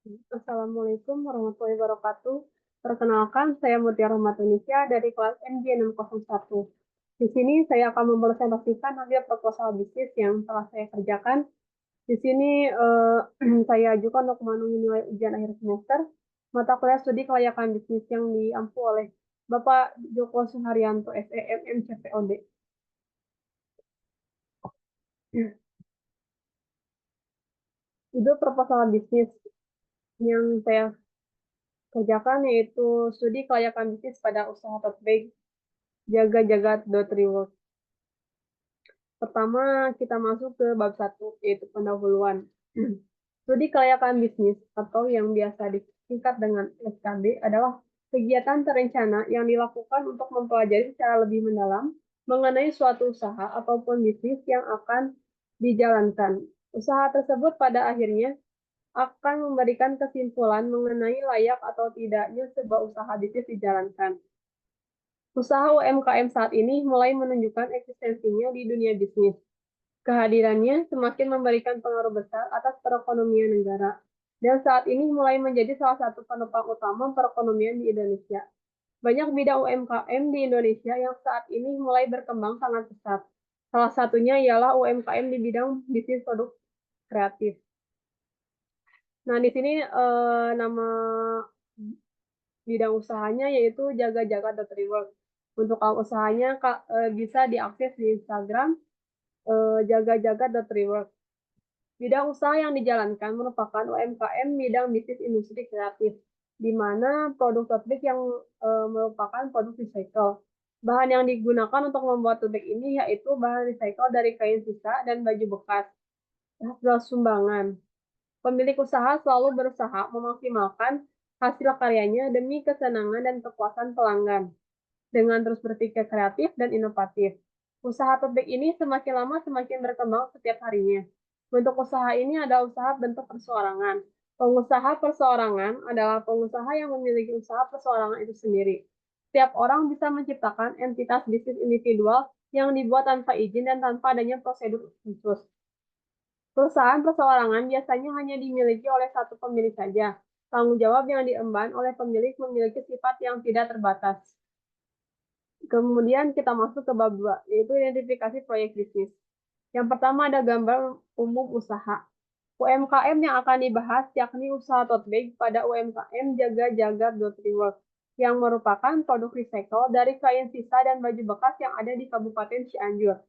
Assalamualaikum warahmatullahi wabarakatuh. Perkenalkan, saya Mutiara Rahmatunisya dari kelas MG601. Di sini saya akan mempresentasikan hasil proposal bisnis yang telah saya kerjakan. Di sini saya ajukan untuk memenuhi nilai ujian akhir semester mata kuliah studi kelayakan bisnis yang diampu oleh Bapak Joko Suharyanto, SEMM CPOD. Itu proposal bisnis yang saya kerjakan yaitu studi kelayakan bisnis pada usaha tote bag jaga-jaga.reward. Pertama, kita masuk ke bab 1, yaitu pendahuluan. Studi kelayakan bisnis atau yang biasa disingkat dengan SKB adalah kegiatan terencana yang dilakukan untuk mempelajari secara lebih mendalam mengenai suatu usaha ataupun bisnis yang akan dijalankan. Usaha tersebut pada akhirnya akan memberikan kesimpulan mengenai layak atau tidaknya sebuah usaha bisnis dijalankan. Usaha UMKM saat ini mulai menunjukkan eksistensinya di dunia bisnis. Kehadirannya semakin memberikan pengaruh besar atas perekonomian negara, dan saat ini mulai menjadi salah satu penopang utama perekonomian di Indonesia. Banyak bidang UMKM di Indonesia yang saat ini mulai berkembang sangat pesat. Salah satunya ialah UMKM di bidang bisnis produk kreatif. Nah, di sini nama bidang usahanya yaitu jaga-jaga.reward. Untuk usahanya bisa diakses di Instagram jaga-jaga.reward. Bidang usaha yang dijalankan merupakan UMKM bidang bisnis industri kreatif, di mana produk tote bag yang merupakan produk recycle. Bahan yang digunakan untuk membuat tote bag ini yaitu bahan recycle dari kain sisa dan baju bekas, hasil sumbangan. Pemilik usaha selalu berusaha memaksimalkan hasil karyanya demi kesenangan dan kepuasan pelanggan, dengan terus berpikir kreatif dan inovatif. Usaha tote bag ini semakin lama semakin berkembang setiap harinya. Bentuk usaha ini adalah usaha bentuk perseorangan. Pengusaha perseorangan adalah pengusaha yang memiliki usaha perseorangan itu sendiri. Setiap orang bisa menciptakan entitas bisnis individual yang dibuat tanpa izin dan tanpa adanya prosedur khusus. Perusahaan perseorangan biasanya hanya dimiliki oleh satu pemilik saja. Tanggung jawab yang diemban oleh pemilik memiliki sifat yang tidak terbatas. Kemudian kita masuk ke bab 2, yaitu identifikasi proyek bisnis. Yang pertama ada gambar umum usaha. UMKM yang akan dibahas yakni usaha tote bag pada UMKM jaga-jaga.reward yang merupakan produk recycle dari kain sisa dan baju bekas yang ada di Kabupaten Cianjur.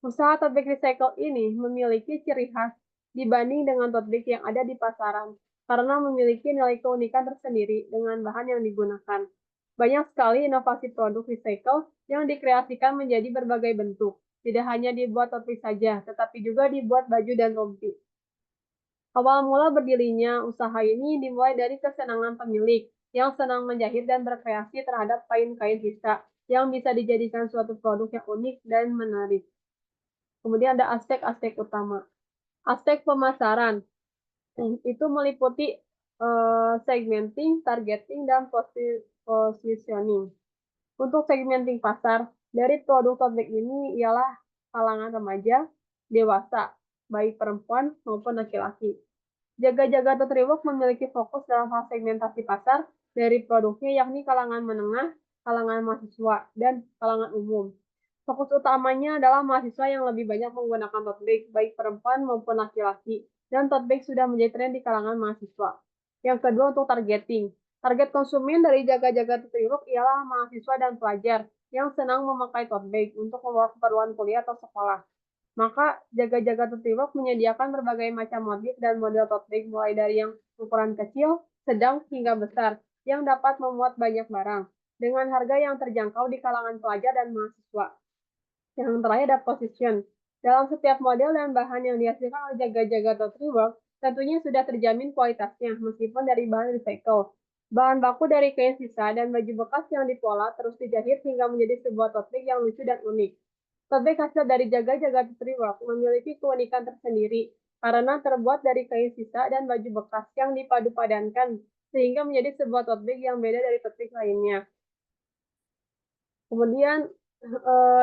Usaha tote bag recycle ini memiliki ciri khas dibanding dengan tote bag yang ada di pasaran karena memiliki nilai keunikan tersendiri dengan bahan yang digunakan. Banyak sekali inovasi produk recycle yang dikreasikan menjadi berbagai bentuk. Tidak hanya dibuat tote bag saja, tetapi juga dibuat baju dan rompi. Awal mula berdirinya usaha ini dimulai dari kesenangan pemilik yang senang menjahit dan berkreasi terhadap kain-kain sisa yang bisa dijadikan suatu produk yang unik dan menarik. Kemudian ada aspek-aspek utama. Aspek pemasaran itu meliputi segmenting, targeting, dan positioning. Untuk segmenting pasar dari produk tote bag ini ialah kalangan remaja, dewasa, baik perempuan maupun laki-laki. Jaga-jaga.reward memiliki fokus dalam hal segmentasi pasar dari produknya yakni kalangan menengah, kalangan mahasiswa, dan kalangan umum. Fokus utamanya adalah mahasiswa yang lebih banyak menggunakan tote bag, baik perempuan maupun laki-laki, dan tote bag sudah menjadi tren di kalangan mahasiswa. Yang kedua untuk targeting. Target konsumen dari jaga-jaga.reward ialah mahasiswa dan pelajar yang senang memakai tote bag untuk membawa keperluan kuliah atau sekolah. Maka jaga-jaga.reward menyediakan berbagai macam motif dan model tote bag mulai dari yang ukuran kecil, sedang, hingga besar yang dapat memuat banyak barang dengan harga yang terjangkau di kalangan pelajar dan mahasiswa. Yang terakhir ada position. Dalam setiap model dan bahan yang dihasilkan oleh jaga-jaga.reward tentunya sudah terjamin kualitasnya meskipun dari bahan recycle. Bahan baku dari kain sisa dan baju bekas yang dipola terus dijahit hingga menjadi sebuah tote bag yang lucu dan unik. Tote bag hasil dari jaga-jaga.reward memiliki keunikan tersendiri karena terbuat dari kain sisa dan baju bekas yang dipadu-padankan sehingga menjadi sebuah tote bag yang beda dari tote bag lainnya. Kemudian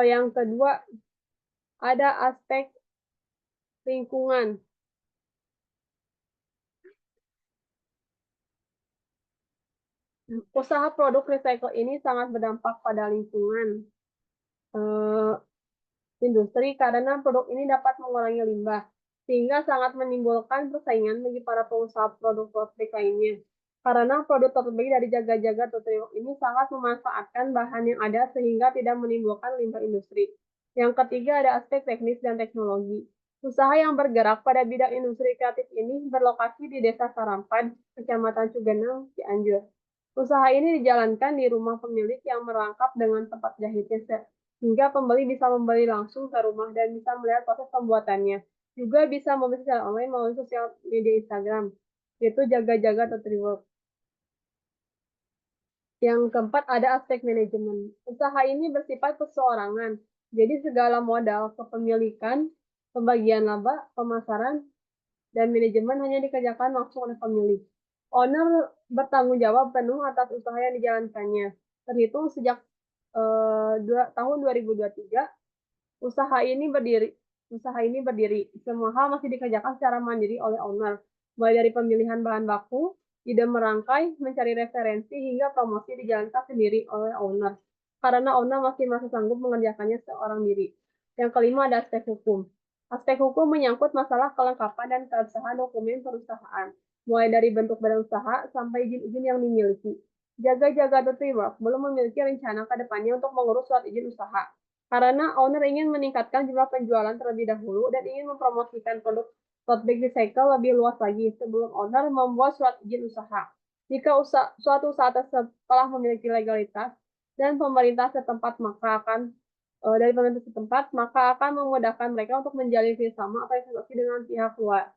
yang kedua ada aspek lingkungan. Usaha produk recycle ini sangat berdampak pada lingkungan eh, industri karena produk ini dapat mengurangi limbah, sehingga sangat menimbulkan persaingan bagi para pengusaha produk plastik lainnya. Karena produk terbaik dari jaga-jaga Totriok ini sangat memanfaatkan bahan yang ada sehingga tidak menimbulkan limbah industri. Yang ketiga ada aspek teknis dan teknologi. Usaha yang bergerak pada bidang industri kreatif ini berlokasi di Desa Sarampan, Kecamatan Cugenang, Cianjur. Usaha ini dijalankan di rumah pemilik yang merangkap dengan tempat jahitnya hingga pembeli bisa membeli langsung ke rumah dan bisa melihat proses pembuatannya. Juga bisa membeli secara online melalui sosial media Instagram, yaitu jaga-jaga Work. Yang keempat ada aspek manajemen. Usaha ini bersifat perseorangan, jadi segala modal kepemilikan, pembagian laba, pemasaran, dan manajemen hanya dikerjakan langsung oleh pemilik. Owner bertanggung jawab penuh atas usaha yang dijalankannya. Terhitung sejak tahun 2023, usaha ini berdiri. Usaha ini berdiri. Semua hal masih dikerjakan secara mandiri oleh owner, mulai dari pemilihan bahan baku, ide merangkai, mencari referensi, hingga promosi dijalankan sendiri oleh owner. Karena owner masih sanggup mengerjakannya seorang diri. Yang kelima ada aspek hukum. Aspek hukum menyangkut masalah kelengkapan dan keabsahan dokumen perusahaan, mulai dari bentuk badan usaha sampai izin-izin yang dimiliki. Jaga-jaga Work belum memiliki rencana ke depannya untuk mengurus surat izin usaha karena owner ingin meningkatkan jumlah penjualan terlebih dahulu dan ingin mempromosikan produk tote bag recycle lebih luas lagi sebelum owner membuat surat izin usaha. Jika suatu usaha telah memiliki legalitas dan pemerintah setempat dari pemerintah setempat maka akan memudahkan mereka untuk menjalin kerjasama atau investasi dengan pihak luar.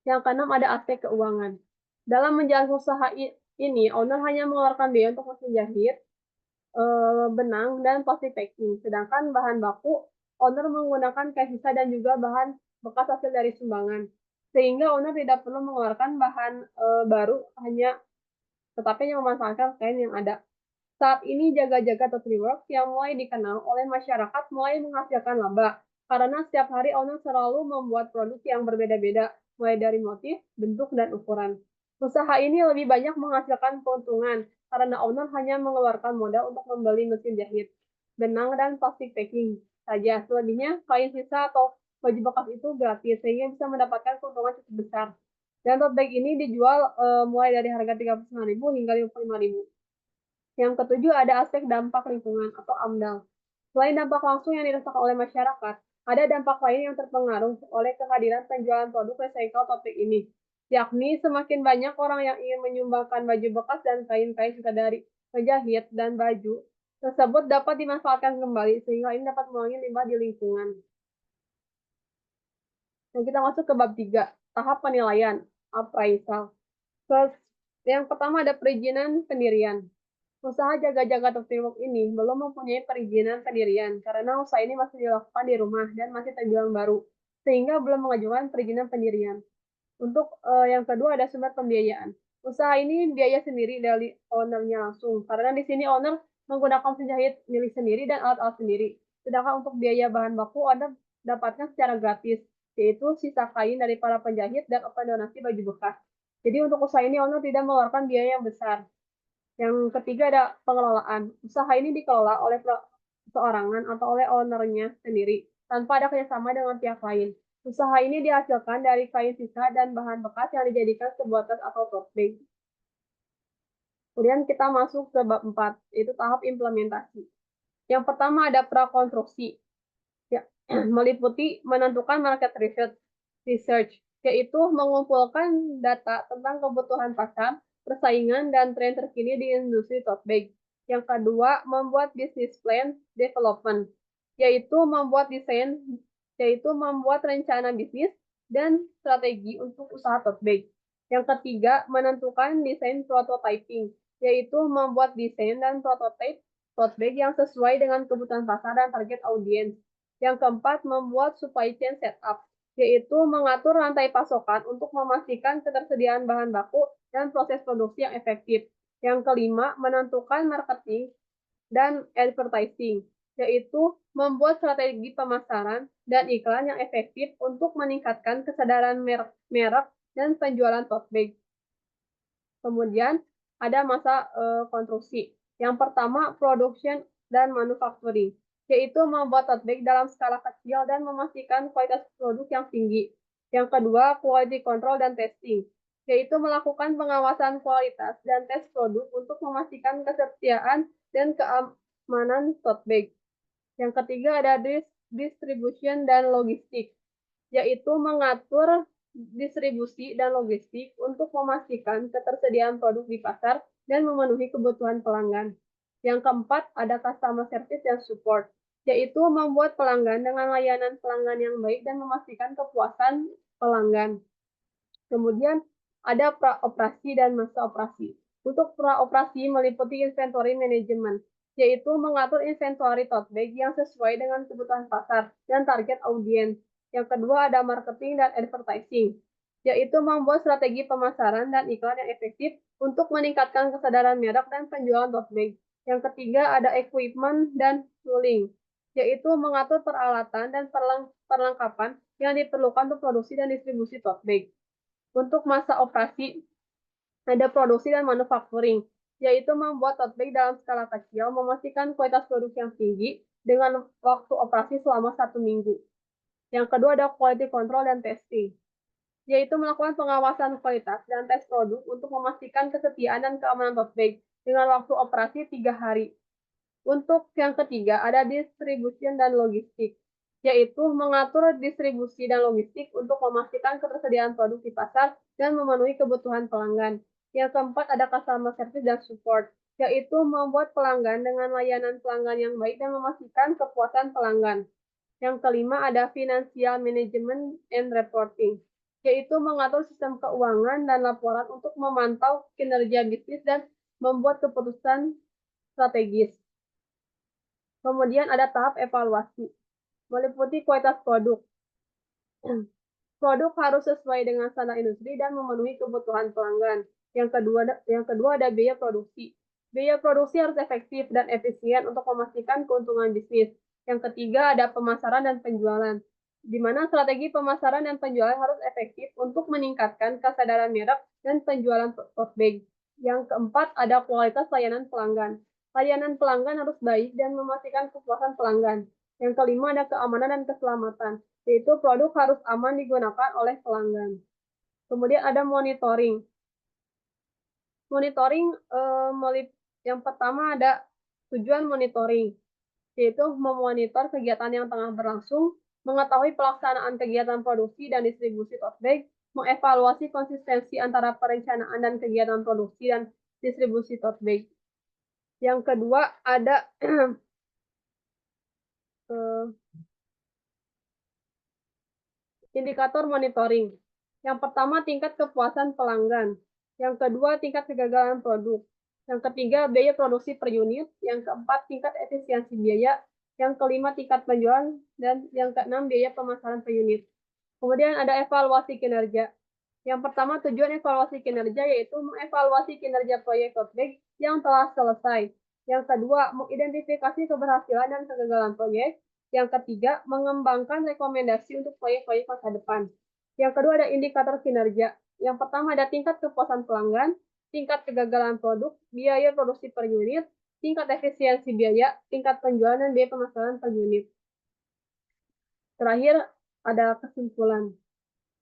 Yang keenam ada aspek keuangan. Dalam menjalankan usaha ini, owner hanya mengeluarkan biaya untuk mesin jahit, benang, dan plastik packing. Sedangkan bahan baku, owner menggunakan kain sisa dan juga bahan bekas hasil dari sumbangan. Sehingga owner tidak perlu mengeluarkan bahan baru, tetapi hanya memanfaatkan kain yang ada. Saat ini jaga-jaga Works yang mulai dikenal oleh masyarakat mulai menghasilkan laba. Karena setiap hari owner selalu membuat produk yang berbeda-beda, mulai dari motif, bentuk, dan ukuran. Usaha ini lebih banyak menghasilkan keuntungan karena owner hanya mengeluarkan modal untuk membeli mesin jahit, benang, dan plastik packing saja. Selebihnya, kain sisa atau baju bekas itu gratis, sehingga bisa mendapatkan keuntungan cukup besar. Dan tote bag ini dijual mulai dari harga Rp39.000 hingga Rp55.000. Yang ketujuh ada aspek dampak lingkungan atau AMDAL. Selain dampak langsung yang dirasakan oleh masyarakat, ada dampak lain yang terpengaruh oleh kehadiran penjualan produk recycle topik ini, yakni semakin banyak orang yang ingin menyumbangkan baju bekas dan kain-kain sisa dari penjahit dan baju tersebut dapat dimanfaatkan kembali sehingga ini dapat mengurangi limbah di lingkungan. Dan kita masuk ke bab 3, tahap penilaian, appraisal. Yang pertama ada perizinan pendirian. Usaha jaga-jaga Work ini belum mempunyai perizinan pendirian karena usaha ini masih dilakukan di rumah dan masih terbilang baru, sehingga belum mengajukan perizinan pendirian. Untuk yang kedua ada sumber pembiayaan. Usaha ini biaya sendiri dari ownernya langsung, karena di sini owner menggunakan penjahit milik sendiri dan alat-alat sendiri. Sedangkan untuk biaya bahan baku owner dapatkan secara gratis, yaitu sisa kain dari para penjahit dan open donasi baju bekas. Jadi untuk usaha ini owner tidak mengeluarkan biaya yang besar. Yang ketiga ada pengelolaan. Usaha ini dikelola oleh perorangan atau oleh ownernya sendiri, tanpa ada kerjasama dengan pihak lain. Usaha ini dihasilkan dari kain sisa dan bahan bekas yang dijadikan sebuah tas atau tote bag. Kemudian kita masuk ke bab 4, yaitu tahap implementasi. Yang pertama ada prakonstruksi, ya, meliputi menentukan market research, yaitu mengumpulkan data tentang kebutuhan pasar, persaingan, dan tren terkini di industri tote bag. Yang kedua, membuat business plan development, yaitu membuat rencana bisnis dan strategi untuk usaha tote bag. Yang ketiga, menentukan desain prototyping, yaitu membuat desain dan prototipe tote bag yang sesuai dengan kebutuhan pasar dan target audiens. Yang keempat, membuat supply chain setup, yaitu mengatur rantai pasokan untuk memastikan ketersediaan bahan baku dan proses produksi yang efektif. Yang kelima, menentukan marketing dan advertising, yaitu membuat strategi pemasaran dan iklan yang efektif untuk meningkatkan kesadaran merek dan penjualan tote bag. Kemudian ada masa konstruksi. Yang pertama, production dan manufacturing, yaitu membuat tote bag dalam skala kecil dan memastikan kualitas produk yang tinggi. Yang kedua, quality control dan testing, yaitu melakukan pengawasan kualitas dan tes produk untuk memastikan kesetiaan dan keamanan tote bag. Yang ketiga ada distribution dan logistik, yaitu mengatur distribusi dan logistik untuk memastikan ketersediaan produk di pasar dan memenuhi kebutuhan pelanggan. Yang keempat, ada customer service dan support, yaitu membuat pelanggan dengan layanan pelanggan yang baik dan memastikan kepuasan pelanggan. Kemudian ada praoperasi dan masa operasi. Untuk praoperasi meliputi inventory management, yaitu mengatur inventory tote bag yang sesuai dengan kebutuhan pasar dan target audiens. Yang kedua ada marketing dan advertising, yaitu membuat strategi pemasaran dan iklan yang efektif untuk meningkatkan kesadaran merek dan penjualan tote bag. Yang ketiga ada equipment dan tooling, yaitu mengatur peralatan dan perlengkapan yang diperlukan untuk produksi dan distribusi tote bag. Untuk masa operasi, ada produksi dan manufacturing, yaitu membuat tote bag dalam skala kecil, memastikan kualitas produk yang tinggi dengan waktu operasi selama 1 minggu. Yang kedua ada quality control dan testing, yaitu melakukan pengawasan kualitas dan tes produk untuk memastikan kesetiaan dan keamanan tote bag dengan waktu operasi 3 hari. Untuk yang ketiga ada distribution dan logistik, yaitu mengatur distribusi dan logistik untuk memastikan ketersediaan produk di pasar dan memenuhi kebutuhan pelanggan. Yang keempat ada customer service dan support, yaitu membuat pelanggan dengan layanan pelanggan yang baik dan memastikan kepuasan pelanggan. Yang kelima ada financial management and reporting, yaitu mengatur sistem keuangan dan laporan untuk memantau kinerja bisnis dan membuat keputusan strategis. Kemudian ada tahap evaluasi, meliputi kualitas produk. Produk harus sesuai dengan standar industri dan memenuhi kebutuhan pelanggan. Yang kedua ada biaya produksi. Biaya produksi harus efektif dan efisien untuk memastikan keuntungan bisnis. Yang ketiga ada pemasaran dan penjualan, di mana strategi pemasaran dan penjualan harus efektif untuk meningkatkan kesadaran merek dan penjualan tote bag. Yang keempat ada kualitas layanan pelanggan. Layanan pelanggan harus baik dan memastikan kepuasan pelanggan. Yang kelima ada keamanan dan keselamatan, yaitu produk harus aman digunakan oleh pelanggan. Kemudian ada monitoring. Monitoring yang pertama ada tujuan monitoring, yaitu memonitor kegiatan yang tengah berlangsung, mengetahui pelaksanaan kegiatan produksi dan distribusi tote bag, mengevaluasi konsistensi antara perencanaan dan kegiatan produksi dan distribusi tote bag. Yang kedua ada indikator monitoring. Yang pertama, tingkat kepuasan pelanggan. Yang kedua, tingkat kegagalan produk. Yang ketiga, biaya produksi per unit. Yang keempat, tingkat efisiensi biaya. Yang kelima, tingkat penjualan. Dan yang keenam, biaya pemasaran per unit. Kemudian ada evaluasi kinerja. Yang pertama, tujuan evaluasi kinerja yaitu mengevaluasi kinerja proyek tote bag yang telah selesai. Yang kedua, mengidentifikasi keberhasilan dan kegagalan proyek. Yang ketiga, mengembangkan rekomendasi untuk proyek-proyek masa depan. Yang kedua ada indikator kinerja. Yang pertama ada tingkat kepuasan pelanggan, tingkat kegagalan produk, biaya produksi per unit, tingkat efisiensi biaya, tingkat penjualan, dan biaya pemasaran per unit. Terakhir ada kesimpulan.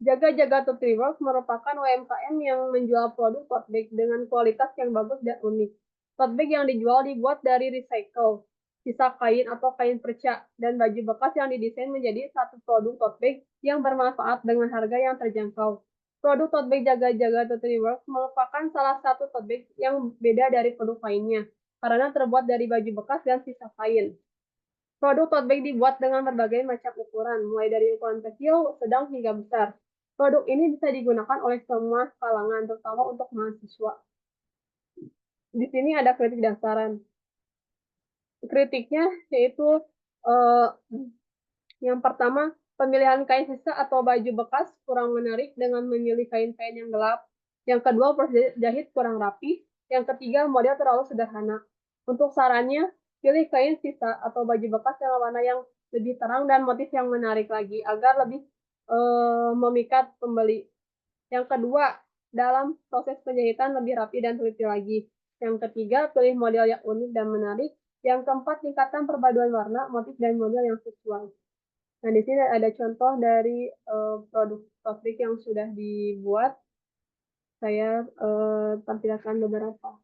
Jaga-jaga to Works merupakan UMKM yang menjual produk tote bag dengan kualitas yang bagus dan unik. Tote bag yang dijual dibuat dari recycle, sisa kain atau kain perca, dan baju bekas yang didesain menjadi satu produk tote bag yang bermanfaat dengan harga yang terjangkau. Produk tote bag Jaga-jaga to Works merupakan salah satu tote bag yang beda dari produk lainnya, karena terbuat dari baju bekas dan sisa kain. Produk tote bag dibuat dengan berbagai macam ukuran, mulai dari ukuran kecil, sedang, hingga besar. Produk ini bisa digunakan oleh semua kalangan, terutama untuk mahasiswa. Di sini ada kritik dan saran. Kritiknya yaitu yang pertama, pemilihan kain sisa atau baju bekas kurang menarik dengan memilih kain-kain yang gelap. Yang kedua, proses jahit kurang rapi. Yang ketiga, model terlalu sederhana. Untuk sarannya, pilih kain sisa atau baju bekas dengan warna yang lebih terang dan motif yang menarik lagi agar lebih memikat pembeli. Yang kedua, dalam proses penjahitan lebih rapi dan teliti lagi. Yang ketiga, pilih model yang unik dan menarik. Yang keempat, tingkatkan perpaduan warna, motif, dan model yang sesuai. Nah, di sini ada contoh dari produk pabrik yang sudah dibuat. Saya tampilkan beberapa.